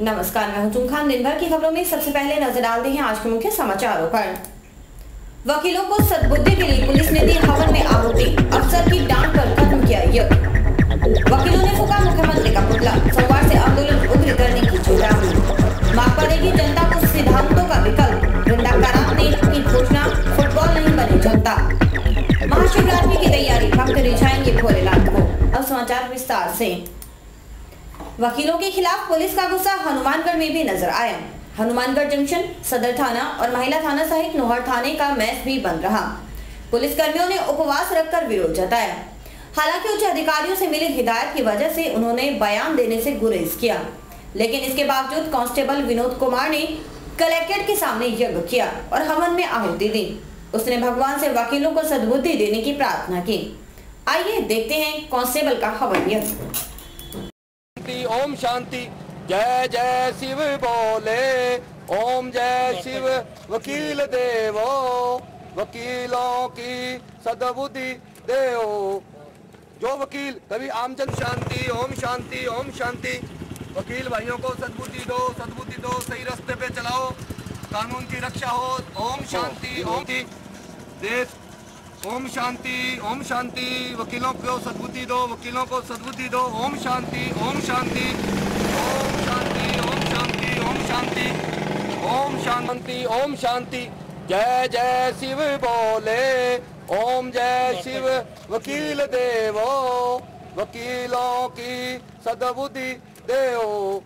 नमस्कार, मैं हूं तुम खान। दिन भर की खबरों में सबसे पहले नजर डालते हैं आज के मुख्य समाचारों पर। वकीलों को सद्बुद्धि के लिए पुलिस ने दी हवन में आहुति, अफसर की डांट पर खत्म किया यज्ञ। वकीलों ने फूंका मुख्यमंत्री का पुतला, सोमवार से आंदोलन उग्र करने की चेतावनी। माकपा देगी जनता को सिद्धांतों का विकल्प, वृंदा करात ने की घोषणा, फुटबॉल नहीं बनी जनता। महाशिवरात्रि की तैयारी, भक्त रिझाएंगे भोलेनाथ को। अब समाचार विस्तार से। वकीलों के खिलाफ पुलिस का गुस्सा हनुमानगढ़ में भी नजर आया। हनुमानगढ़ जंक्शन, सदर थाना और महिला थाना सहित नोहर थाने का मैच भी बंद रहा। पुलिस कर्मियों ने उपवास रखकर विरोध जताया। हालांकि उच्च अधिकारियों से मिली हिदायत की वजह से उन्होंने बयान देने से गुरेज किया, लेकिन इसके बावजूद कांस्टेबल विनोद कुमार ने कलेक्ट्रेट के सामने यज्ञ किया और हवन में आहुति दी। उसने भगवान से वकीलों को सद्बुद्धि देने की प्रार्थना की। आइए देखते हैं कांस्टेबल का हवन यज्ञ। ओम शांति, जय जय शिव बोले, ओम जय शिव। वकील देवो, वकीलों की सद्बुद्धि देओ। जो वकील कभी आमजन शांति, ओम शांति, ओम शांति। वकील भाइयों को सद्बुद्धि दो, सद्बुद्धि दो, सही रास्ते पे चलाओ, कानून की रक्षा हो। ओम शांति, ओम देश, ओम शांति, ओम शांति। वकीलों को सद्बुद्धि दो, वकीलों को सद्बुद्धि दो। ओम शांति, ओम शांति, ओम शांति, ओम शांति, ओम शांति, ओम शांति, ओम शांति। जय जय शिव बोले, ओम जय शिव। वकील देवो, वकीलों की सद्बुद्धि देओ।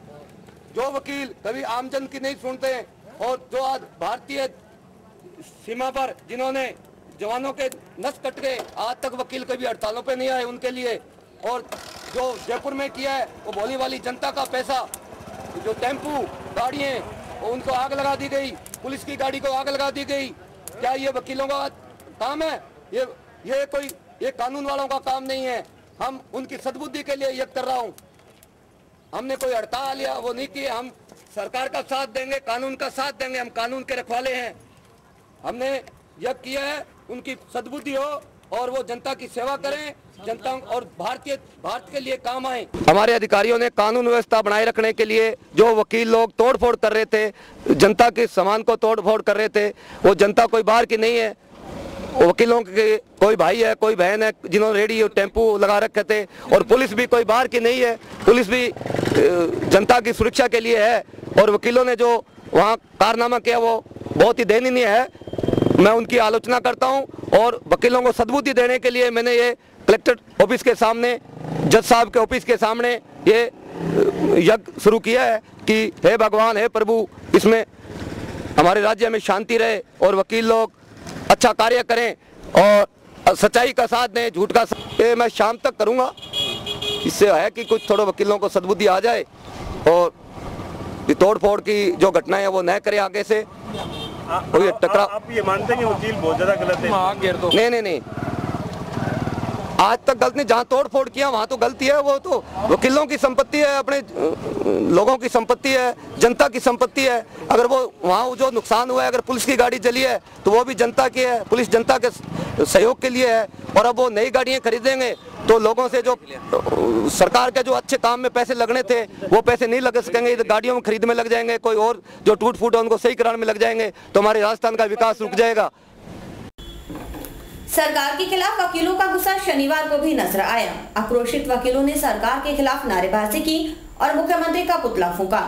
जो वकील कभी आमजन की नहीं सुनते और जो आज भारतीय सीमा पर जिन्होंने जवानों के नस कट गए, आज तक वकील कभी हड़तालों पे नहीं आए उनके लिए। और जो जयपुर में किया है वो भोली वाली जनता का पैसा, जो टेम्पू गाड़ियाँ उनको आग लगा दी गई, पुलिस की गाड़ी को आग लगा दी गई। क्या ये वकीलों का काम है? ये कानून वालों का काम नहीं है। हम उनकी सद्बुद्धि के लिए यज्ञ कर रहा हूँ। हमने कोई हड़ताल या वो नहीं किए। हम सरकार का साथ देंगे, कानून का साथ देंगे। हम कानून के रखवाले हैं। हमने यज्ञ किया है, उनकी सद्बुद्धि हो और वो जनता की सेवा करें, जनता और भारत के लिए काम आए। हमारे अधिकारियों ने कानून व्यवस्था बनाए रखने के लिए जो वकील लोग तोड़फोड़ कर रहे थे, जनता के सामान को तोड़फोड़ कर रहे थे, वो जनता कोई बाहर की नहीं है। वकीलों के कोई भाई है, कोई बहन है जिन्होंने रेडी और टेम्पू लगा रखे थे। और पुलिस भी कोई बाहर की नहीं है, पुलिस भी जनता की सुरक्षा के लिए है। और वकीलों ने जो वहाँ कारनामा किया वो बहुत ही दयनीय है। मैं उनकी आलोचना करता हूं। और वकीलों को सद्बुद्धि देने के लिए मैंने ये कलेक्टर ऑफिस के सामने, जज साहब के ऑफिस के सामने ये यज्ञ शुरू किया है कि हे भगवान, हे प्रभु, इसमें हमारे राज्य में शांति रहे और वकील लोग अच्छा कार्य करें और सच्चाई का साथ दें, झूठ का साथ। ये मैं शाम तक करूंगा। इससे है कि कुछ थोड़ा वकीलों को सद्बुद्धि आ जाए और तोड़ फोड़ की जो घटनाएं हैं वो न करे आगे से। टकराव आप ये मानते हैं कि वकील बहुत ज्यादा गलत है? नहीं, आज तक गलत नहीं। जहाँ तोड़ फोड़ किया वहाँ तो गलती है। वो तो वकीलों की संपत्ति है, अपने लोगों की संपत्ति है, जनता की संपत्ति है। अगर वो वहाँ जो नुकसान हुआ है, अगर पुलिस की गाड़ी जली है तो वो भी जनता की है, पुलिस जनता के सहयोग के लिए है। और अब वो नई गाड़ियाँ खरीदेंगे तो लोगों से जो सरकार के जो अच्छे काम में पैसे लगने थे वो पैसे नहीं लग सकेंगे, गाड़ियों में खरीद में लग जाएंगे, कोई और जो टूट फूट है उनको सही कराने में लग जाएंगे, तो हमारे राजस्थान का विकास रुक जाएगा। सरकार के खिलाफ वकीलों का गुस्सा शनिवार को भी नजर आया। आक्रोशित वकीलों ने सरकार के खिलाफ नारेबाजी की और मुख्यमंत्री का पुतला फूंका।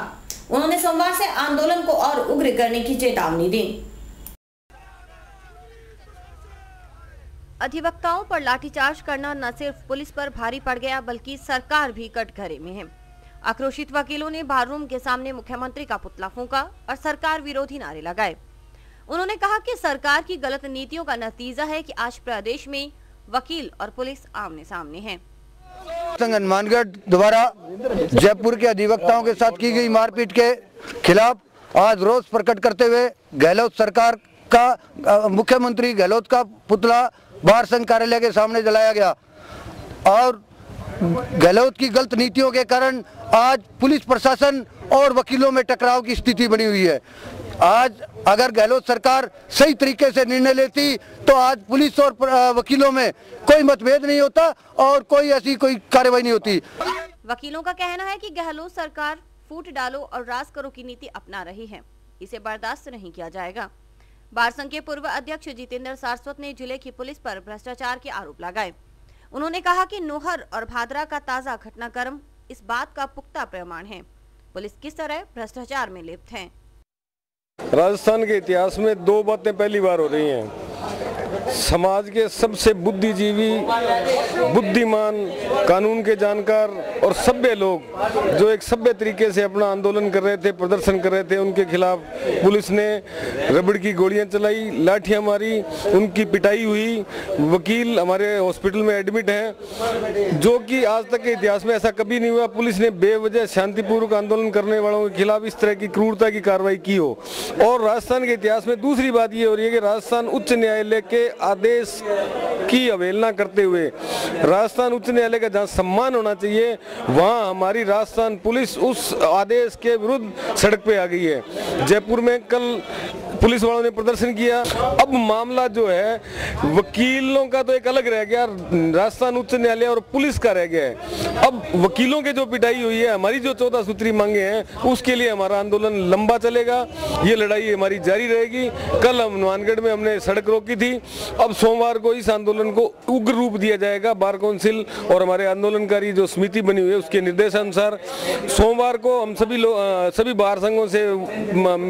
उन्होंने सोमवार से आंदोलन को और उग्र करने की चेतावनी दी। अधिवक्ताओं पर लाठीचार्ज करना न सिर्फ पुलिस पर भारी पड़ गया, बल्कि सरकार भी कटघरे में है। आक्रोशित वकीलों ने बार रूम के सामने मुख्यमंत्री का पुतला फूंका और सरकार विरोधी नारे लगाए। उन्होंने कहा कि सरकार की गलत नीतियों का नतीजा है कि आज प्रदेश में वकील और पुलिस आमने सामने हैं। हनुमानगढ़ द्वारा जयपुर के अधिवक्ताओं के साथ की गई मारपीट के खिलाफ आज रोष प्रकट करते हुए गहलोत सरकार का, मुख्यमंत्री गहलोत का पुतला बार संघ कार्यालय के सामने जलाया गया। और गहलोत की गलत नीतियों के कारण आज पुलिस प्रशासन और वकीलों में टकराव की स्थिति बनी हुई है। आज अगर गहलोत सरकार सही तरीके से निर्णय लेती तो आज पुलिस और वकीलों में कोई मतभेद नहीं होता और कोई ऐसी कोई कार्रवाई नहीं होती। वकीलों का कहना है कि गहलोत सरकार फूट डालो और राज करो की नीति अपना रही है। इसे बर्दाश्त नहीं किया जाएगा। बार संघ के पूर्व अध्यक्ष जितेंद्र सारस्वत ने जिले की पुलिस पर भ्रष्टाचार के आरोप लगाए। उन्होंने कहा कि नोहर और भादरा का ताजा घटनाक्रम इस बात का पुख्ता प्रमाण है पुलिस किस तरह भ्रष्टाचार में लिप्त है। राजस्थान के इतिहास में दो बातें पहली बार हो रही हैं। समाज के सबसे बुद्धिजीवी, बुद्धिमान, कानून के जानकार और सभ्य लोग जो एक सभ्य तरीके से अपना आंदोलन कर रहे थे, प्रदर्शन कर रहे थे, उनके खिलाफ पुलिस ने रबड़ की गोलियां चलाई, लाठियां मारी, उनकी पिटाई हुई। वकील हमारे हॉस्पिटल में एडमिट हैं, जो कि आज तक के इतिहास में ऐसा कभी नहीं हुआ। पुलिस ने बेवजह शांतिपूर्वक आंदोलन करने वालों के खिलाफ इस तरह की क्रूरता की कार्रवाई की हो। और राजस्थान के इतिहास में दूसरी बात ये हो रही है कि राजस्थान उच्च न्यायालय के आदेश की अवहेलना करते हुए राजस्थान उच्च न्यायालय का जहां सम्मान होना चाहिए वहां हमारी राजस्थान पुलिस उस आदेश के विरुद्ध सड़क पे आ गई है। जयपुर में कल पुलिस वालों ने प्रदर्शन किया। अब मामला जो है वकीलों का तो एक अलग रह गया, राजस्थान उच्च न्यायालय और पुलिस का रह गया है। अब वकीलों के जो पिटाई हुई है, हमारी जो 14 सूत्री मांगे हैं, उसके लिए हमारा आंदोलन लंबा चलेगा। ये लड़ाई हमारी जारी रहेगी। कल हम हनुमानगढ़ में हमने सड़क रोकी थी। अब सोमवार को इस आंदोलन को उग्र रूप दिया जाएगा। बार काउंसिल और हमारे आंदोलनकारी जो समिति बनी हुई है उसके निर्देशानुसार सोमवार को हम सभी बार संघों से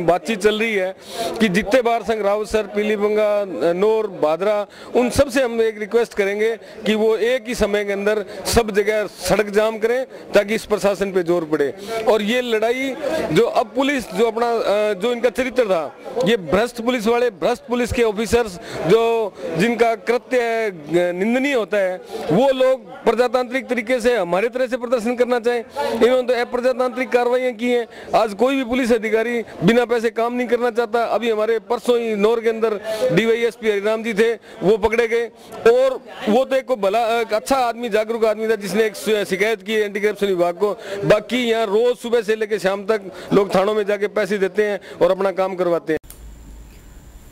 बातचीत चल रही है कि जितने बार संघ रावतसर, पीलीभंगा, नौर, भादरा, उन सब से हम एक रिक्वेस्ट करेंगे कि वो एक ही समय के अंदर सब जगह सड़क जाम करें ताकि इस प्रशासन पे जोर पड़े। और ये लड़ाई जो अब पुलिस जो अपना जो इनका चरित्र था, ये भ्रष्ट पुलिस वाले, भ्रष्ट पुलिस के ऑफिसर्स जो जिनका कृत्य निंदनीय होता है, वो लोग प्रजातांत्रिक तरीके से हमारे तरह से प्रदर्शन करना चाहें, इन्होंने तो अप्रजातांत्रिक कार्रवाइयां की हैं। आज कोई भी पुलिस अधिकारी बिना पैसे काम नहीं करना चाहता। अभी हमारे परसों ही नौर के अंदर डीवाईएसपी हरिराम जी थे, वो पकड़े गए। और वो तो एक भला अच्छा आदमी, जागरूक आदमी था जिसने एक शिकायत की एंटी करप्शन विभाग को। बाकी यहाँ रोज सुबह से लेकर शाम तक लोग थानों में जाके पैसे देते हैं और अपना काम करवाते हैं।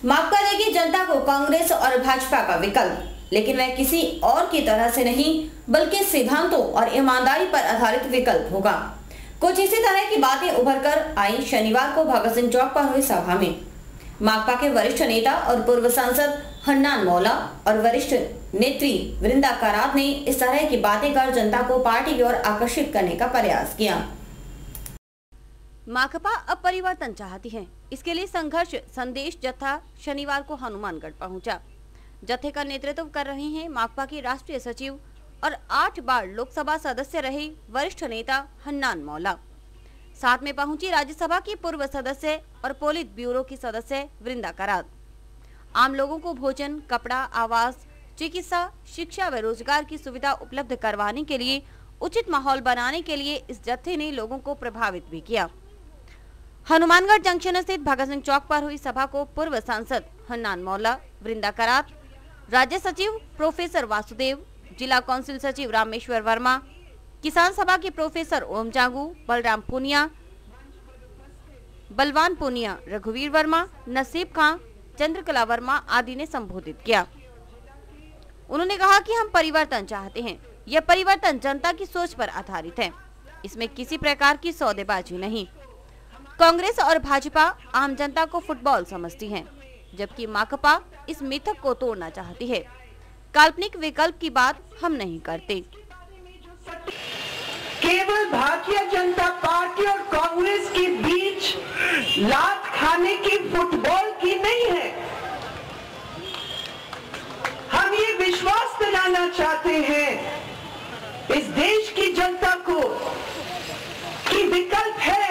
माकपा देगी जनता को कांग्रेस और भाजपा का विकल्प, लेकिन वह किसी और की तरह से नहीं बल्कि सिद्धांतों और ईमानदारी पर आधारित विकल्प होगा। कुछ इसी तरह की बातें उभर कर आई शनिवार को भगत सिंह चौक पर हुई सभा में। माकपा के वरिष्ठ नेता और पूर्व सांसद हन्नान मौला और वरिष्ठ नेत्री वृंदा करात ने इस तरह की बातें कर जनता को पार्टी की ओर आकर्षित करने का प्रयास किया। माकपा अब परिवर्तन चाहती है। इसके लिए संघर्ष संदेश जत्था शनिवार को हनुमानगढ़ पहुंचा। जत्थे का नेतृत्व कर रहे हैं माकपा के राष्ट्रीय सचिव और 8 बार लोकसभा सदस्य रहे वरिष्ठ नेता हन्नान मौला। साथ में पहुंची राज्यसभा की पूर्व सदस्य और पोलित ब्यूरो की सदस्य वृंदा करात। आम लोगों को भोजन, कपड़ा, आवास, चिकित्सा, शिक्षा व रोजगार की सुविधा उपलब्ध करवाने के लिए उचित माहौल बनाने के लिए इस जत्थे ने लोगों को प्रभावित भी किया। हनुमानगढ़ जंक्शन स्थित भगत सिंह चौक पर हुई सभा को पूर्व सांसद हन्नान मौला, वृंदा करात, राज्य सचिव प्रोफेसर वासुदेव, जिला काउंसिल सचिव रामेश्वर वर्मा, किसान सभा के प्रोफेसर ओम जांगू, बलराम पुनिया, बलवान पुनिया, रघुवीर वर्मा, नसीब खां, चंद्रकला वर्मा आदि ने संबोधित किया। उन्होंने कहा कि हम परिवर्तन चाहते हैं। यह परिवर्तन जनता की सोच पर आधारित है। इसमें किसी प्रकार की सौदेबाजी नहीं। कांग्रेस और भाजपा आम जनता को फुटबॉल समझती हैं, जबकि माकपा इस मिथक को तोड़ना चाहती है। काल्पनिक विकल्प की बात हम नहीं करते। केवल भारतीय जनता पार्टी और कांग्रेस के बीच लात खाने की फुटबॉल की नहीं है। हम ये विश्वास दिलाना चाहते हैं इस देश की जनता को कि विकल्प है,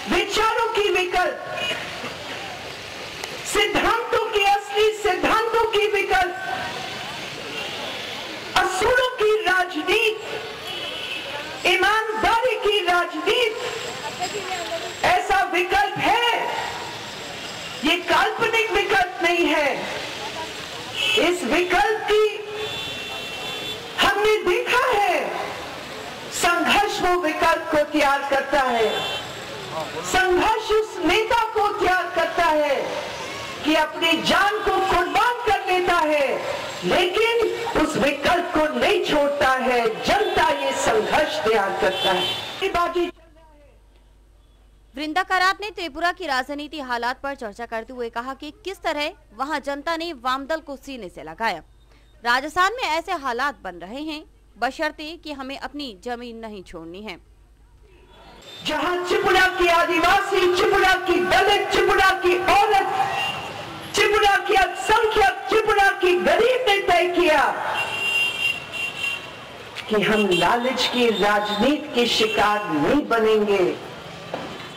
विचारों की विकल्प, सिद्धांतों की, असली सिद्धांतों की विकल्प, असूलों की राजनीति, ईमानदारी की राजनीति, ऐसा विकल्प है। ये काल्पनिक विकल्प नहीं है। इस विकल्प की हमने देखा है, संघर्ष वो विकल्प को तैयार करता है। संघर्ष उस नेता को तैयार करता है कि अपनी जान को कुर्बान कर देता है, लेकिन उस विकल्प को नहीं छोड़ता है। जनता ये संघर्ष तैयार करता है। वृंदा करात ने त्रिपुरा की राजनीति हालात पर चर्चा करते हुए कहा कि किस तरह वहां जनता ने वामदल को सीने से लगाया। राजस्थान में ऐसे हालात बन रहे हैं, बशर्ते कि हमें अपनी जमीन नहीं छोड़नी है। जहां त्रिपुरा की आदिवासी, त्रिपुरा की दलित, त्रिपुरा की औरत, त्रिपुरा की अल्पसंख्यक, त्रिपुरा की गरीब ने तय किया कि हम लालच की राजनीति के शिकार नहीं बनेंगे,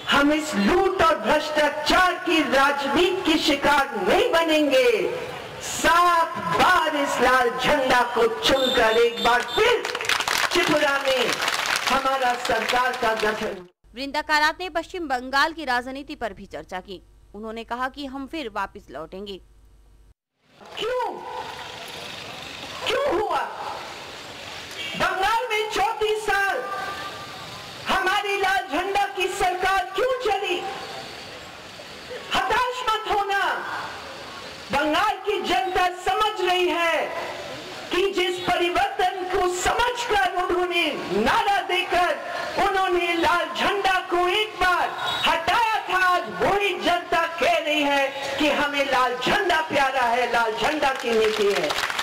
हम इस लूट और भ्रष्टाचार की राजनीति के शिकार नहीं बनेंगे। 7 बार इस लाल झंडा को चुनकर एक बार फिर त्रिपुरा में हमारा सरकार का गठन। वृंदा करात ने पश्चिम बंगाल की राजनीति पर भी चर्चा की। उन्होंने कहा कि हम फिर वापस लौटेंगे। क्यों हुआ? बंगाल में 34 साल हमारी लाल झंडा की सरकार क्यों चली? हताश मत होना, बंगाल की जनता समझ रही है कि जिस परिवर्तन को समझकर उन्होंने नारा देकर उन्होंने लाल झंडा को एक बार हटाया था, आज वही जनता कह रही है कि हमें लाल झंडा प्यारा है, लाल झंडा की नीति है।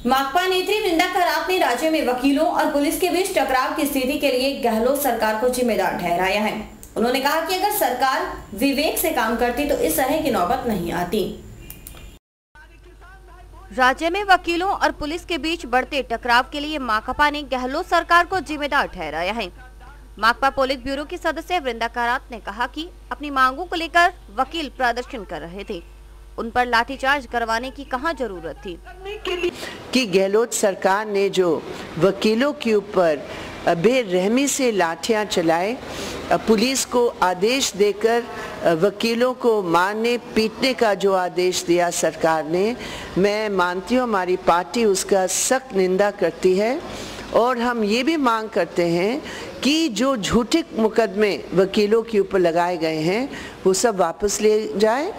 माकपा नेत्री वृंदा करात ने राज्य में वकीलों और पुलिस के बीच टकराव की स्थिति के लिए गहलोत सरकार को जिम्मेदार ठहराया है। उन्होंने कहा कि अगर सरकार विवेक से काम करती तो इस तरह की नौबत नहीं आती। राज्य में वकीलों और पुलिस के बीच बढ़ते टकराव के लिए माकपा ने गहलोत सरकार को जिम्मेदार ठहराया है। माकपा पोलित ब्यूरो की सदस्य वृंदा करात ने कहा कि अपनी मांगों को लेकर वकील प्रदर्शन कर रहे थे, उन पर लाठीचार्ज करवाने की कहां जरूरत थी। कि गहलोत सरकार ने जो वकीलों के ऊपर बेरहमी से लाठियां चलाए, पुलिस को आदेश देकर वकीलों को मारने पीटने का जो आदेश दिया सरकार ने, मैं मानती हूँ हमारी पार्टी उसका सख्त निंदा करती है। और हम ये भी मांग करते हैं कि जो झूठे मुकदमे वकीलों के ऊपर लगाए गए हैं वो सब वापस ले जाए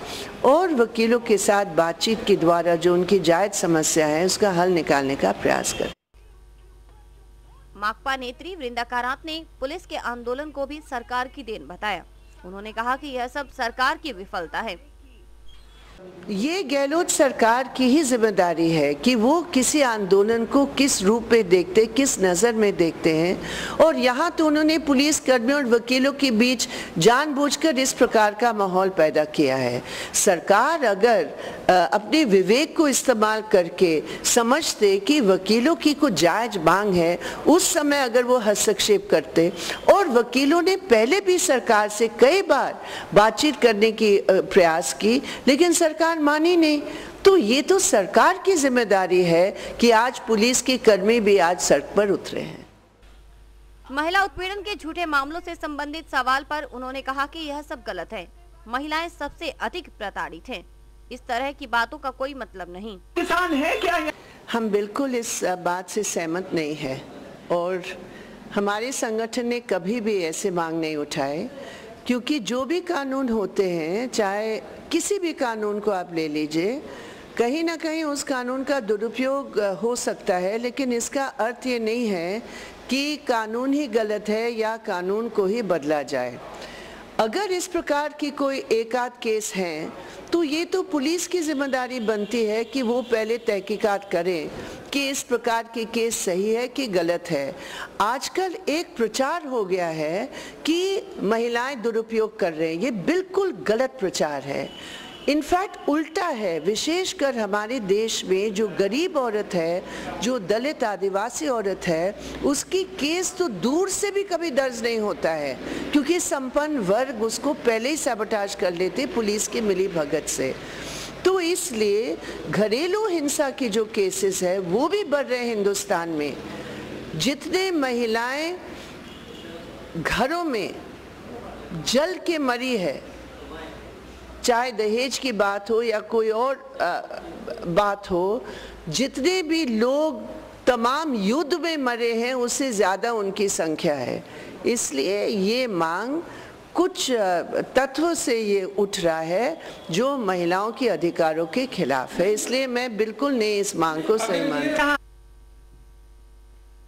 और वकीलों के साथ बातचीत के द्वारा जो उनकी जायज समस्या है उसका हल निकालने का प्रयास करें। माकपा नेत्री वृंदा करात ने पुलिस के आंदोलन को भी सरकार की देन बताया। उन्होंने कहा कि यह सब सरकार की विफलता है। ये गहलोत सरकार की ही जिम्मेदारी है कि वो किसी आंदोलन को किस रूप में देखते, किस नज़र में देखते हैं। और यहाँ तो उन्होंने पुलिस कर्मियों और वकीलों के बीच जानबूझकर इस प्रकार का माहौल पैदा किया है। सरकार अगर अपने विवेक को इस्तेमाल करके समझते कि वकीलों की कुछ जायज मांग है, उस समय अगर वो हस्तक्षेप करते, और वकीलों ने पहले भी सरकार से कई बार बातचीत करने की प्रयास की लेकिन सरकार मानी नहीं, तो ये तो सरकार की जिम्मेदारी है कि आज पुलिस के कर्मी भी आज सड़क पर उतरे हैं। महिला उत्पीड़न के झूठे मामलों से संबंधित सवाल पर उन्होंने कहा कि यह सब गलत है, महिलाएं सबसे अधिक प्रताड़ित हैं, इस तरह की बातों का कोई मतलब नहीं। किसान है क्या? हम बिल्कुल इस बात से सहमत नहीं है और हमारे संगठन ने कभी भी ऐसे मांग नहीं उठाए, क्योंकि जो भी कानून होते हैं, चाहे किसी भी कानून को आप ले लीजिए, कहीं ना कहीं उस कानून का दुरुपयोग हो सकता है, लेकिन इसका अर्थ ये नहीं है कि कानून ही गलत है या कानून को ही बदला जाए। अगर इस प्रकार की कोई एक आध केस हैं तो ये तो पुलिस की जिम्मेदारी बनती है कि वो पहले तहकीकात करें कि इस प्रकार के केस सही है कि गलत है। आजकल एक प्रचार हो गया है कि महिलाएं दुरुपयोग कर रहे हैं, ये बिल्कुल गलत प्रचार है। इनफैक्ट उल्टा है, विशेषकर हमारे देश में जो गरीब औरत है, जो दलित आदिवासी औरत है, उसकी केस तो दूर से भी कभी दर्ज नहीं होता है, क्योंकि संपन्न वर्ग उसको पहले ही सैबोटाज कर लेते पुलिस की मिली भगत से। तो इसलिए घरेलू हिंसा की जो केसेस है वो भी बढ़ रहे हैं हिंदुस्तान में। जितने महिलाएं घरों में जल के मरी है, चाहे दहेज की बात हो या कोई और बात हो, जितने भी लोग तमाम युद्ध में मरे हैं उससे ज़्यादा उनकी संख्या है। इसलिए ये मांग कुछ तत्वों से ये उठ रहा है जो महिलाओं के अधिकारों के खिलाफ है, इसलिए मैं बिल्कुल नहीं इस मांग को सही मानता।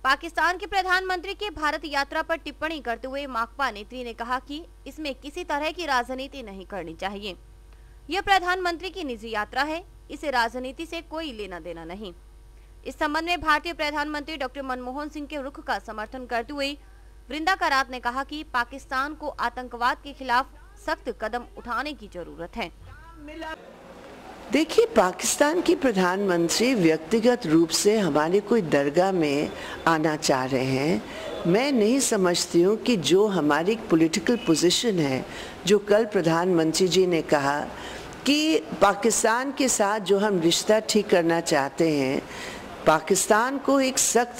पाकिस्तान के प्रधानमंत्री की भारत यात्रा पर टिप्पणी करते हुए माकपा नेत्री ने कहा कि इसमें किसी तरह की राजनीति नहीं करनी चाहिए। यह प्रधानमंत्री की निजी यात्रा है, इसे राजनीति से कोई लेना देना नहीं। इस संबंध में भारतीय प्रधानमंत्री डॉक्टर मनमोहन सिंह के रुख का समर्थन करते हुए वृंदा करात ने कहा कि पाकिस्तान को आतंकवाद के खिलाफ सख्त कदम उठाने की जरूरत है। देखिए, पाकिस्तान की प्रधानमंत्री व्यक्तिगत रूप से हमारे कोई दरगाह में आना चाह रहे हैं। मैं नहीं समझती हूँ कि जो हमारी पॉलिटिकल पोजीशन है, जो कल प्रधानमंत्री जी ने कहा कि पाकिस्तान के साथ जो हम रिश्ता ठीक करना चाहते हैं, पाकिस्तान को एक सख्त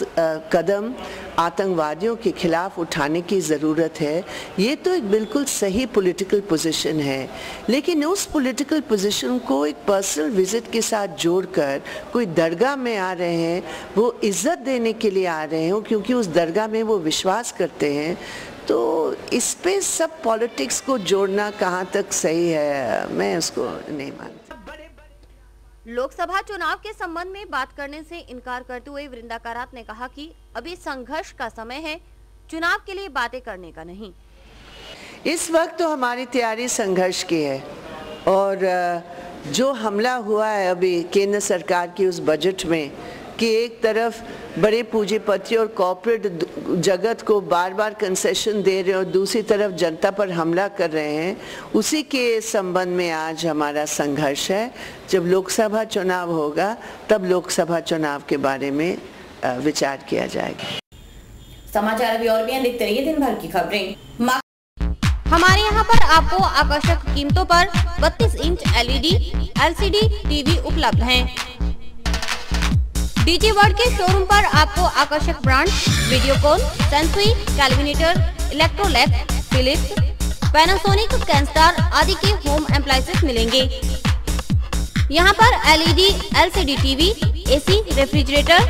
कदम आतंकवादियों के खिलाफ उठाने की ज़रूरत है। ये तो एक बिल्कुल सही पॉलिटिकल पोजीशन है, लेकिन उस पॉलिटिकल पोजीशन को एक पर्सनल विजिट के साथ जोड़कर कोई दरगाह में आ रहे हैं, वो इज़्ज़त देने के लिए आ रहे हैं क्योंकि उस दरगाह में वो विश्वास करते हैं, तो इस पे सब पॉलिटिक्स को जोड़ना कहाँ तक सही है, मैं उसको नहीं मानती। लोकसभा चुनाव के संबंध में बात करने से इनकार करते हुए वृंदा करात ने कहा कि अभी संघर्ष का समय है, चुनाव के लिए बातें करने का नहीं। इस वक्त तो हमारी तैयारी संघर्ष की है और जो हमला हुआ है अभी केंद्र सरकार की उस बजट में कि एक तरफ बड़े पूंजीपति और कॉर्पोरेट जगत को बार बार कंसेशन दे रहे हैं और दूसरी तरफ जनता पर हमला कर रहे हैं, उसी के संबंध में आज हमारा संघर्ष है। जब लोकसभा चुनाव होगा तब लोकसभा चुनाव के बारे में विचार किया जाएगा। समाचार अभी और भी देखते रहिए दिन भर की खबरें। हमारे यहाँ पर आपको आकर्षक कीमतों पर 32 इंच LED LCD टीवी उपलब्ध हैं। डीजी वर्ल्ड के शोरूम पर आपको आकर्षक brand Videocon, Sansui, Kelvinator, Electrolux, Philips, Panasonic, Kenstar आदि के होम एप्लायंसेस मिलेंगे। यहाँ पर LED LCD TV, AC, refrigerator,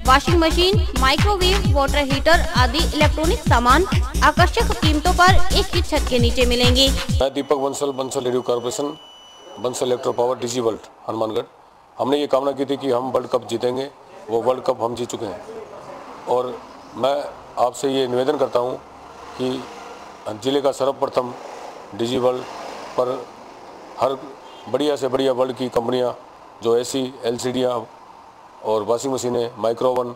washing machine, microwave, water heater आदि इलेक्ट्रॉनिक सामान आकर्षक कीमतों पर एक ही छत के नीचे मिलेंगे। मैं Deepak Bansal radio corporation, Bansal electro power, DG world, Hanumangarh. हमने ये कामना की थी कि हम वर्ल्ड कप जीतेंगे, वो वर्ल्ड कप हम जीत चुके हैं और मैं आपसे ये निवेदन करता हूँ कि जिले का सर्वप्रथम डीजी वर्ल्ड पर हर बढ़िया से बढ़िया वर्ल्ड की कंपनियाँ जो AC, LCD और वॉशिंग मशीनें, माइक्रोवन,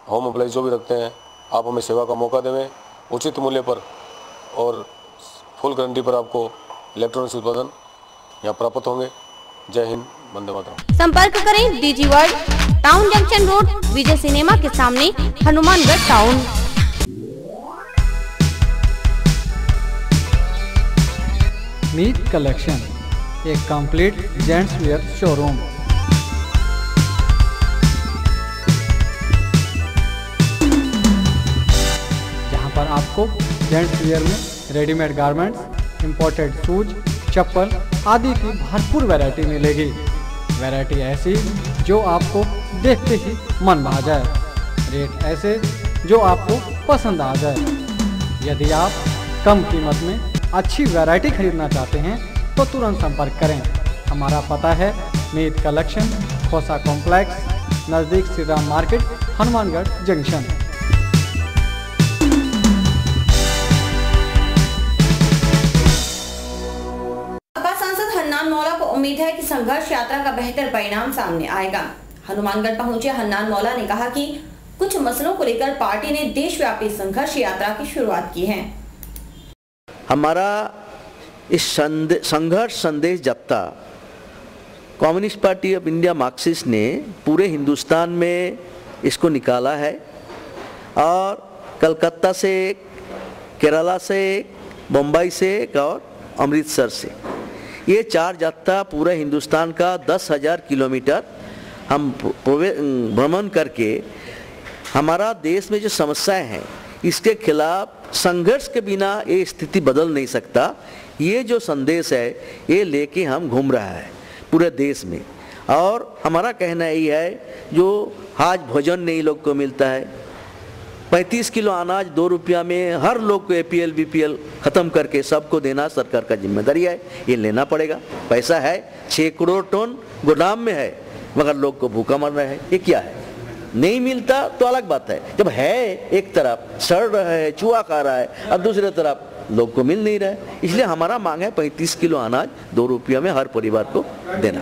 होम अप्लाइंस जो भी रखते हैं, आप हमें सेवा का मौका देवें उचित मूल्य पर और फुल गारंटी पर आपको इलेक्ट्रॉनिक्स उत्पादन यहाँ प्राप्त होंगे। जय हिंद, वंदे मातरम। संपर्क करें DG world, town junction road, Vijay cinema के सामने, हनुमानगढ़ टाउन। मीत कलेक्शन, एक कंप्लीट जेंट्स वेयर शोरूम। जहां पर आपको जेंट्स वेयर में रेडीमेड गारमेंट्स, इंपोर्टेड शूज, चप्पल आदि की भरपूर वैरायटी मिलेगी। वैरायटी ऐसी जो आपको देखते ही मन भा जाए, रेट ऐसे जो आपको पसंद आ जाए। यदि आप कम कीमत में अच्छी वैरायटी खरीदना चाहते हैं तो तुरंत संपर्क करें। हमारा पता है मीत कलेक्शन, खोसा कॉम्प्लेक्स, नज़दीक श्री राम मार्केट, हनुमानगढ़ जंक्शन। हन्नान मौला को उम्मीद है कि संघर्ष यात्रा का बेहतर परिणाम सामने आएगा। हनुमानगढ़ पहुंचे हन्नान मौला ने कहा कि कुछ मसलों को लेकर पार्टी ने देशव्यापी संघर्ष यात्रा की शुरुआत की है। हमारा इस संघर्ष संदेश जप्ता Communist Party of India Marxist ने पूरे हिंदुस्तान में इसको निकाला है और कलकत्ता से, केरला से, मुंबई से और अमृतसर से ये 4 जत्था पूरे हिंदुस्तान का 10,000 किलोमीटर हम भ्रमण करके हमारा देश में जो समस्याएं हैं इसके खिलाफ संघर्ष के बिना ये स्थिति बदल नहीं सकता। ये जो संदेश है ये लेके हम घूम रहा है पूरे देश में और हमारा कहना यही है जो आज भोजन नहीं लोग को मिलता है, 35 किलो अनाज 2 रुपया में हर लोग को APL BPL ख़त्म करके सबको देना सरकार का जिम्मेदारी है, ये लेना पड़ेगा। पैसा है 6 करोड़ टन गोदाम में है मगर लोग को भूखा मर रहा है, ये क्या है? नहीं मिलता तो अलग बात है, जब है एक तरफ सड़ रहा है, चूहा खा रहा है, अब दूसरी तरफ लोग को मिल नहीं रहा है। इसलिए हमारा मांग है 35 किलो अनाज 2 रुपया में हर परिवार को देना,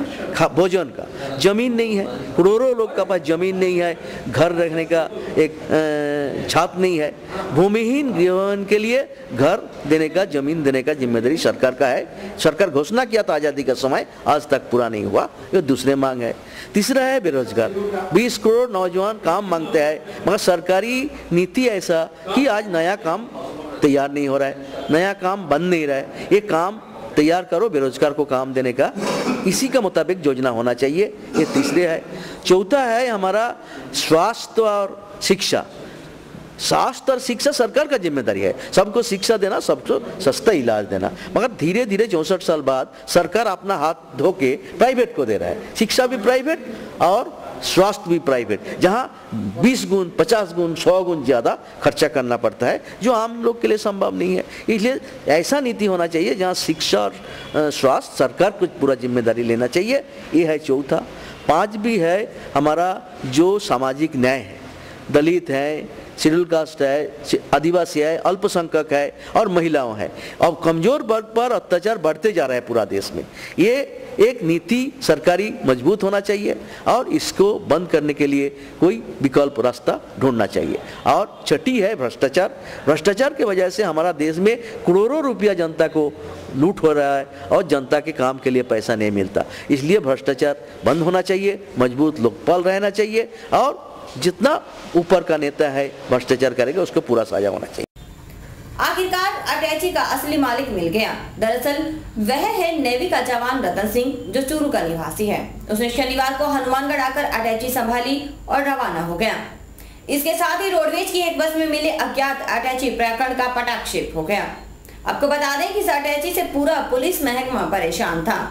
भोजन का। जमीन नहीं है, करोड़ों लोग का पास जमीन नहीं है, घर रखने का एक छात नहीं है। भूमिहीन गृहहीन के लिए घर देने का, जमीन देने का जिम्मेदारी सरकार का है। सरकार घोषणा किया था आज़ादी का समय, आज तक पूरा नहीं हुआ, ये दूसरे मांग है। तीसरा है बेरोजगार। 20 करोड़ नौजवान काम मांगते हैं, मगर सरकारी नीति ऐसा कि आज नया काम तैयार नहीं हो रहा है, नया काम बन नहीं रहा है। ये काम तैयार करो, बेरोजगार को काम देने का, इसी का मुताबिक योजना होना चाहिए। ये तीसरे है। चौथा है हमारा स्वास्थ्य और शिक्षा। स्वास्थ्य और शिक्षा सरकार का जिम्मेदारी है, सबको शिक्षा देना, सबको सस्ता इलाज देना। मगर धीरे धीरे 64 साल बाद सरकार अपना हाथ धो के प्राइवेट को दे रहा है। शिक्षा भी प्राइवेट और स्वास्थ्य भी प्राइवेट, जहाँ 20 गुण 50 गुण 100 गुण ज़्यादा खर्चा करना पड़ता है, जो आम लोग के लिए संभव नहीं है। इसलिए ऐसा नीति होना चाहिए जहाँ शिक्षा और स्वास्थ्य सरकार को पूरा जिम्मेदारी लेना चाहिए। ये है चौथा। 5 भी है हमारा जो सामाजिक न्याय है। दलित है, शेड्यूल कास्ट है, आदिवासी है, अल्पसंख्यक है और महिलाओं है। अब कमजोर वर्ग पर अत्याचार बढ़ते जा रहा है पूरा देश में। ये एक नीति सरकारी मजबूत होना चाहिए और इसको बंद करने के लिए कोई विकल्प रास्ता ढूंढना चाहिए। और छठी है भ्रष्टाचार। भ्रष्टाचार की वजह से हमारा देश में करोड़ों रुपया जनता को लूट हो रहा है और जनता के काम के लिए पैसा नहीं मिलता। इसलिए भ्रष्टाचार बंद होना चाहिए, मजबूत लोकपाल रहना चाहिए और जितना ऊपर का नेता है भ्रष्टाचार करेगा उसको पूरा साझा होना चाहिए। आखिरकार अटैची का असली मालिक मिल गया। दरअसल वह है नेवी का जवान रतन सिंह, जो चूरू का निवासी है। उसने शनिवार को हनुमानगढ़ आकर अटैची संभाली और रवाना हो गया। इसके साथ ही रोडवेज की एक बस में मिले अज्ञात अटैची प्रकरण का पटाक्षेप हो गया। आपको बता दें कि इस अटैची से पूरा पुलिस महकमा परेशान था।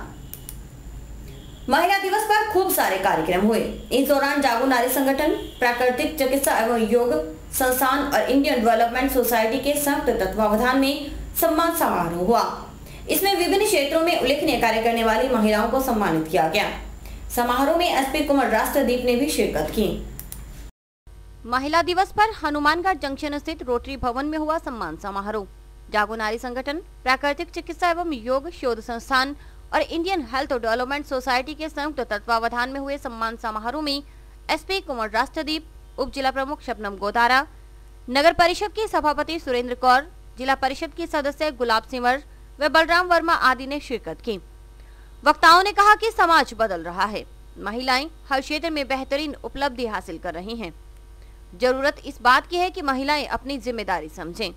महिला दिवस पर खूब सारे कार्यक्रम हुए। इस दौरान जागो नारी संगठन, प्राकृतिक चिकित्सा एवं योग संस्थान और इंडियन डेवलपमेंट सोसाइटी के संयुक्त तत्वावधान में सम्मान समारोह हुआ। इसमें विभिन्न क्षेत्रों में उल्लेखनीय कार्य करने वाली महिलाओं को सम्मानित किया गया। समारोह में एसपी कुमार राष्ट्रदीप ने भी शिरकत की। महिला दिवस पर हनुमानगढ़ जंक्शन स्थित रोटरी भवन में हुआ सम्मान समारोह। जागो नारी संगठन, प्राकृतिक चिकित्सा एवं योग शोध संस्थान और इंडियन हेल्थ डेवलपमेंट सोसाइटी के संयुक्त तत्वावधान में हुए सम्मान समारोह में एसपी कुमार राष्ट्रदीप, उप जिला प्रमुख शबनम गोदारा, नगर परिषद के सभापति सुरेंद्र कौर, जिला परिषद की सदस्य गुलाब सिंवर व बलराम वर्मा आदि ने शिरकत की। वक्ताओं ने कहा कि समाज बदल रहा है, महिलाएं हर क्षेत्र में बेहतरीन उपलब्धि हासिल कर रही हैं। जरूरत इस बात की है कि महिलाएं अपनी जिम्मेदारी समझें।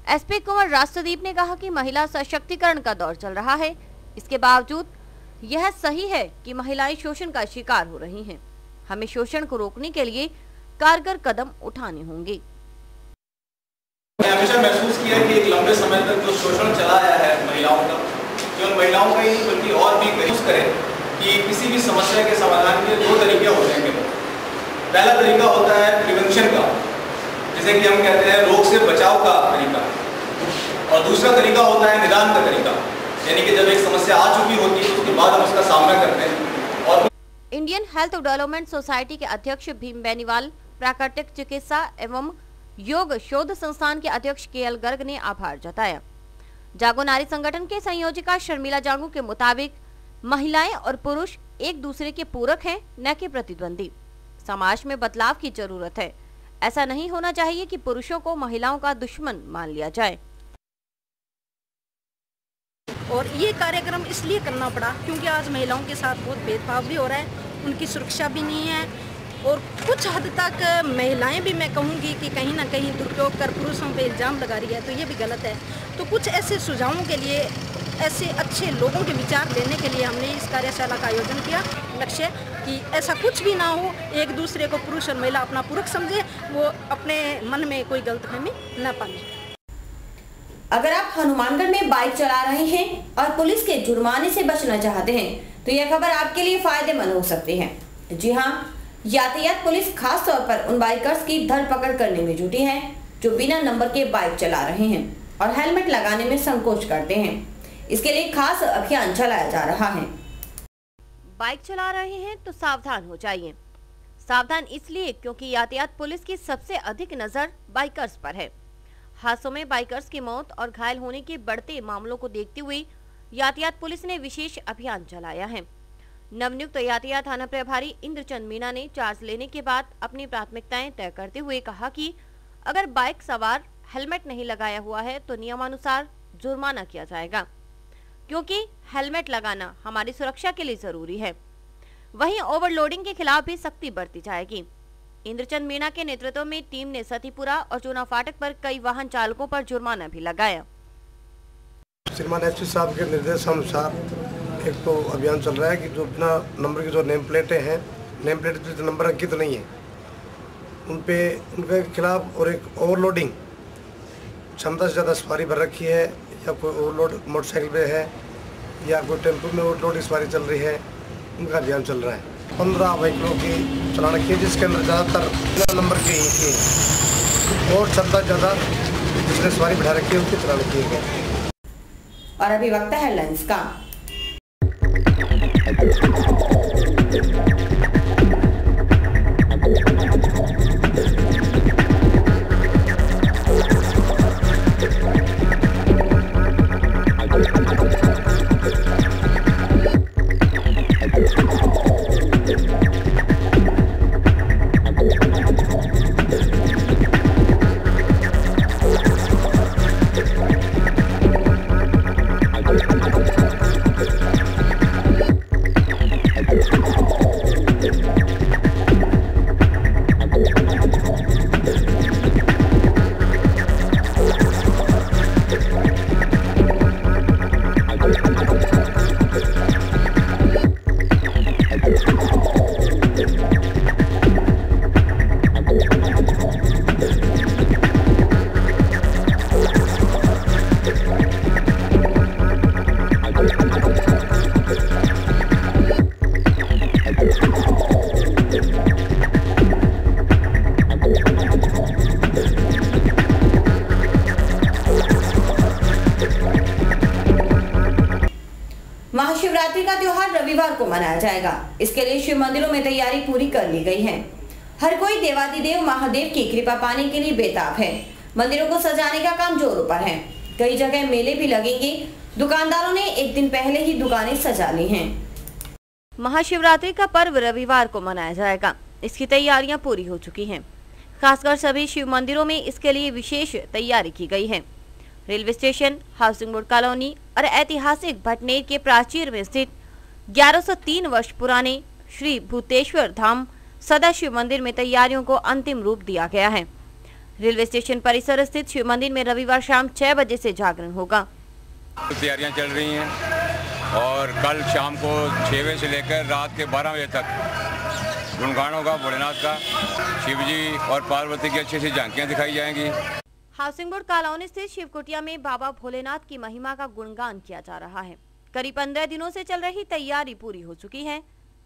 एसपी कुमार राष्ट्रदीप ने कहा कि महिला सशक्तिकरण का दौर चल रहा है, इसके बावजूद यह सही है कि महिलाएं शोषण का शिकार हो रही हैं। हमें शोषण को रोकने के लिए कारगर कदम उठाने होंगे। मैं हमेशा महसूस किया कि एक लंबे समय तक जो शोषण चला आया है महिलाओं का, केवल महिलाओं का ही बल्कि और भी महसूस करें कि किसी भी समस्या के समाधान के 2 तरीके होते हैं। पहला तरीका होता है प्रिवेंशन का, जिसे कि हम कहते हैं रोग से बचाव का तरीका, और दूसरा तरीका होता है निदान का तरीका, यानी कि जब एक समस्या आ चुकी होती है उसके बाद हम उसका सामना करते हैं। और इंडियन हेल्थ डेवलपमेंट सोसाइटी के अध्यक्ष भीम बेनीवाल, प्राकृतिक चिकित्सा एवं योग शोध संस्थान के अध्यक्ष केएल गर्ग ने आभार जताया। जागो नारी संगठन के संयोजिका शर्मिला जांगू के मुताबिक महिलाएं और पुरुष एक दूसरे के पूरक हैं, न कि प्रतिद्वंदी। समाज में बदलाव की जरूरत है। ऐसा नहीं होना चाहिए कि पुरुषों को महिलाओं का दुश्मन मान लिया जाए। और ये कार्यक्रम इसलिए करना पड़ा क्योंकि आज महिलाओं के साथ बहुत भेदभाव भी हो रहा है, उनकी सुरक्षा भी नहीं है, और कुछ हद तक महिलाएं भी मैं कहूँगी कि कहीं ना कहीं दुरुपयोग कर पुरुषों पे इल्ज़ाम लगा रही है, तो ये भी गलत है। तो कुछ ऐसे सुझावों के लिए, ऐसे अच्छे लोगों के विचार लेने के लिए हमने इस कार्यशाला का आयोजन किया। लक्ष्य कि ऐसा कुछ भी ना हो, एक दूसरे को पुरुष और महिला अपना पूरक समझे, वो अपने मन में कोई गलतफहमी न पाले। अगर आप हनुमानगढ़ में बाइक चला रहे हैं और पुलिस के जुर्माने से बचना चाहते हैं तो यह खबर आपके लिए फायदेमंद हो सकती है। जी हाँ, यातायात पुलिस खास तौर पर उन बाइकर्स की धरपकड़ करने में जुटी है जो बिना नंबर के बाइक चला रहे हैं और हेलमेट लगाने में संकोच करते हैं। इसके लिए खास अभियान चलाया जा रहा है। बाइक चला रहे हैं तो सावधान हो जाइए। सावधान इसलिए क्योंकि यातायात पुलिस की सबसे अधिक नजर बाइकर्स पर है। हादसों में बाइकर्स की मौत और घायल होने के बढ़ते मामलों को देखते हुए यातायात पुलिस ने विशेष अभियान चलाया है। नवनियुक्त यातायात थाना प्रभारी इंद्रचंद मीणा ने चार्ज लेने के बाद अपनी प्राथमिकताएं तय करते हुए कहा कि अगर बाइक सवार हेलमेट नहीं लगाया हुआ है तो नियमानुसार जुर्माना किया जाएगा, क्योंकि हेलमेट लगाना हमारी सुरक्षा के लिए जरूरी है। वहीं ओवरलोडिंग के खिलाफ भी सख्ती बरती जाएगी। इंद्रचंद मीणा के नेतृत्व में टीम ने सतीपुरा और चूना फाटक पर कई वाहन चालकों पर जुर्माना भी लगाया। श्रीमान एसपी साहब के निर्देशानुसार एक तो अभियान चल रहा है कि जो बिना नंबर की जो नेम प्लेटें हैं, नेम प्लेट पर नंबर अंकित नहीं है, उनके खिलाफ, और एक ओवरलोडिंग, क्षमता से ज़्यादा सवारी भर रखी है या कोई ओवरलोड मोटरसाइकिल पे है या कोई टेम्पो में ओवरलोड सवारी चल रही है, उनका अभियान चल रहा है। 15 व्हीकलों की चलान की, जिसके अंदर ज़्यादातर बिना नंबर के ही थी और क्षमता ज़्यादा जिसने सवारी बिठा रखी है उसके चलान किए गए। और अभी वक्त है हेडलाइंस का। महाशिवरात्रि का त्योहार रविवार को मनाया जाएगा। इसके लिए शिव मंदिरों में तैयारी पूरी कर ली गई है। हर कोई देवादिदेव महादेव की कृपा पाने के लिए बेताब है। मंदिरों को सजाने का काम जोरों पर है। कई जगह मेले भी लगेंगे। दुकानदारों ने एक दिन पहले ही दुकानें सजा ली हैं। महाशिवरात्रि का पर्व रविवार को मनाया जाएगा। इसकी तैयारियां पूरी हो चुकी हैं। खासकर सभी शिव मंदिरों में इसके लिए विशेष तैयारी की गई है। Railway station, housing board colony और ऐतिहासिक भटनेर के प्राचीर में स्थित 1103 वर्ष पुराने श्री भूतेश्वर धाम सदाशिव मंदिर में तैयारियों को अंतिम रूप दिया गया है। रेलवे स्टेशन परिसर स्थित शिव मंदिर में रविवार शाम 6 बजे से जागरण होगा। तैयारियां चल रही हैं और कल शाम को 6 बजे से लेकर रात के 12 बजे तक गुणगान होगा भोलेनाथ का। शिव जी और पार्वती की अच्छी झांकियां दिखाई जाएंगी। हाउसिंग बोर्ड कॉलोनी स्थित शिव कुटिया में बाबा भोलेनाथ की महिमा का गुणगान किया जा रहा है। करीब 15 दिनों से चल रही तैयारी पूरी हो चुकी है।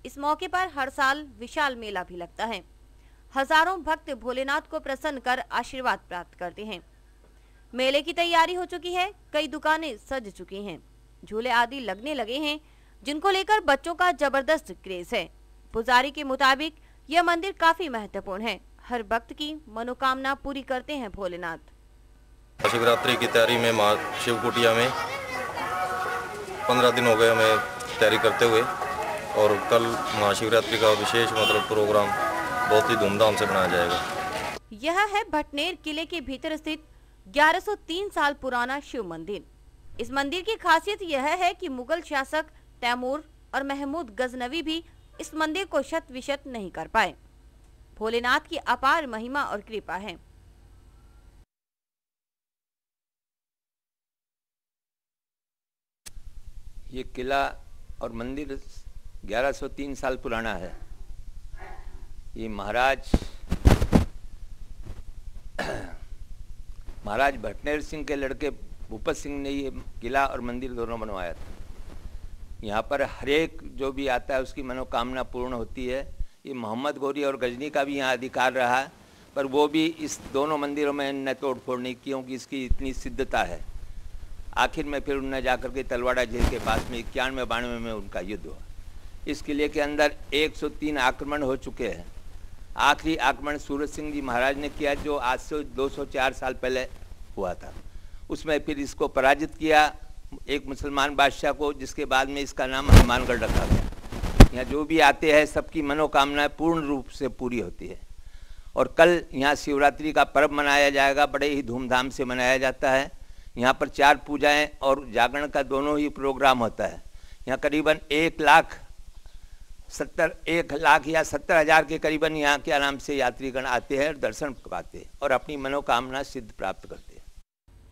इस मौके पर हर साल विशाल मेला भी लगता है। हजारों भक्त भोलेनाथ को प्रसन्न कर आशीर्वाद प्राप्त करते हैं। मेले की तैयारी हो चुकी है। कई दुकानें सज चुकी हैं। झूले आदि लगने लगे हैं, जिनको लेकर बच्चों का जबरदस्त क्रेज है। पुजारी के मुताबिक यह मंदिर काफी महत्वपूर्ण है। हर भक्त की मनोकामना पूरी करते हैं भोलेनाथ। शिवरात्रि की तैयारी में शिव कुटिया में 15 दिन हो गए हमें तैयारी करते हुए, और कल महाशिवरात्रि का विशेष प्रोग्राम बहुत ही धूमधाम से मनाया जाएगा। यह है भटनेर किले के भीतर स्थित 1103 साल पुराना शिव मंदिर। इस मंदिर की खासियत यह है कि मुगल शासक तैमूर और महमूद गजनवी भी इस मंदिर को शत-विशत नहीं कर पाए। भोलेनाथ की अपार महिमा और कृपा है। ये किला और मंदिर 1103 साल पुराना है। ये महाराज भटनेर सिंह के लड़के भूपत सिंह ने ये किला और मंदिर दोनों बनवाया था। यहाँ पर हर एक जो भी आता है उसकी मनोकामना पूर्ण होती है। ये मोहम्मद गौरी और गजनी का भी यहाँ अधिकार रहा, पर वो भी इस दोनों मंदिरों में न तोड़ फोड़ नहीं की, क्योंकि इसकी इतनी सिद्धता है। आखिर में फिर उन्हें जाकर के तलवाड़ा झील के पास में 91-92 में उनका युद्ध हुआ। इस किले के अंदर 103 आक्रमण हो चुके हैं। आखिरी आक्रमण सूरज सिंह जी महाराज ने किया, जो आज से 204 साल पहले हुआ था। उसमें फिर इसको पराजित किया एक मुसलमान बादशाह को, जिसके बाद में इसका नाम हनुमानगढ़ रखा गया। यहाँ जो भी आते हैं सबकी मनोकामनाएं पूर्ण रूप से पूरी होती है। और कल यहाँ शिवरात्रि का पर्व मनाया जाएगा, बड़े ही धूमधाम से मनाया जाता है। यहाँ पर 4 पूजाएं और जागरण का दोनों ही प्रोग्राम होता है। यहाँ करीबन 1 लाख या 70,000 के करीबन यहाँ के आराम से यात्रीगण आते हैं और दर्शन पाते हैं और अपनी मनोकामना सिद्ध प्राप्त करते हैं।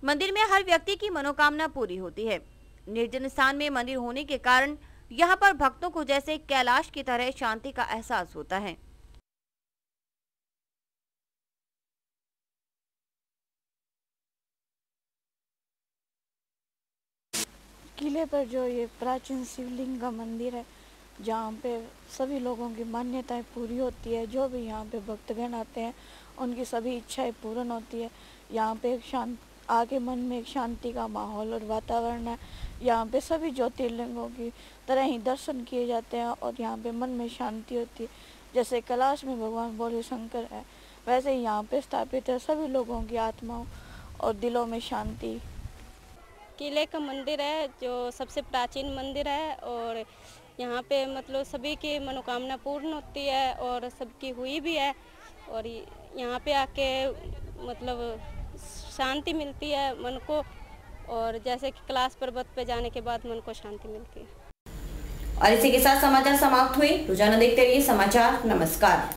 मंदिर में हर व्यक्ति की मनोकामना पूरी होती है। निर्जन स्थान में मंदिर होने के कारण यहाँ पर भक्तों को जैसे कैलाश की तरह शांति का एहसास होता है। किले पर जो ये प्राचीन शिवलिंग का मंदिर है, जहाँ पे सभी लोगों की मान्यताएं पूरी होती है। जो भी यहाँ पे भक्तगण आते हैं उनकी सभी इच्छाएं पूर्ण होती है। यहाँ पे आके मन में एक शांति का माहौल और वातावरण है। यहाँ पे सभी ज्योतिर्लिंगों की तरह ही दर्शन किए जाते हैं और यहाँ पे मन में शांति होती है। जैसे कैलाश में भगवान भोले शंकर है, वैसे ही यहाँ पे स्थापित है सभी लोगों की आत्माओं और दिलों में शांति। किले का मंदिर है जो सबसे प्राचीन मंदिर है और यहाँ पे मतलब सभी की मनोकामना पूर्ण होती है और सबकी हुई भी है। और यहाँ पे आके मतलब शांति मिलती है मन को, और जैसे कि कैलाश पर्वत पे जाने के बाद मन को शांति मिलती है। और इसी के साथ समाचार समाप्त हुए। रोजाना देखते रहिए समाचार। नमस्कार।